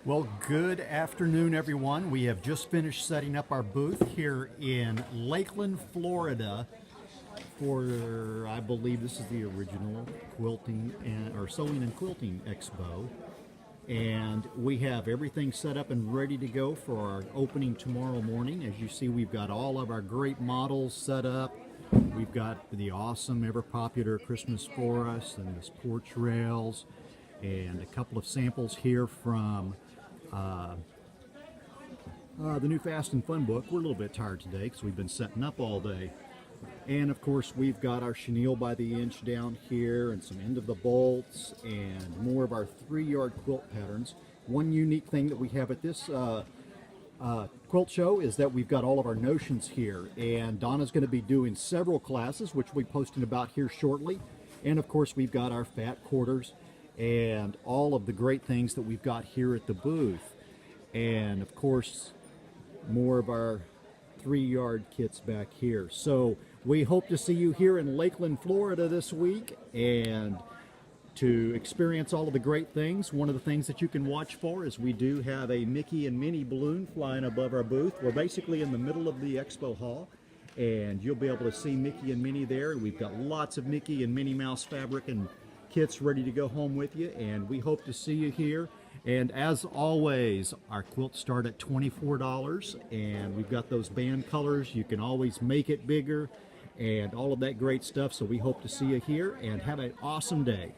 Well, good afternoon, everyone. We have just finished setting up our booth here in Lakeland, Florida for, I believe this is the original quilting or Sewing and Quilting Expo. And we have everything set up and ready to go for our opening tomorrow morning. As you see, we've got all of our great models set up. We've got the awesome, ever popular Christmas forest and this porch rails, and a couple of samples here from the new Fast and Fun book. We're a little bit tired today because we've been setting up all day. And of course, we've got our chenille by the inch down here and some end of the bolts and more of our 3-yard quilt patterns. One unique thing that we have at this quilt show is that we've got all of our notions here, and Donna's going to be doing several classes which we'll be posting about here shortly. And of course, we've got our fat quarters and all of the great things that we've got here at the booth. And of course, more of our 3-yard kits back here. So we hope to see you here in Lakeland, Florida this week, and to experience all of the great things. One of the things that you can watch for is we do have a Mickey and Minnie balloon flying above our booth. We're basically in the middle of the expo hall, and you'll be able to see Mickey and Minnie there. We've got lots of Mickey and Minnie Mouse fabric and kits ready to go home with you, and we hope to see you here. And as always, our quilts start at $24, and we've got those band colors. You can always make it bigger and all of that great stuff. So we hope to see you here, and have an awesome day.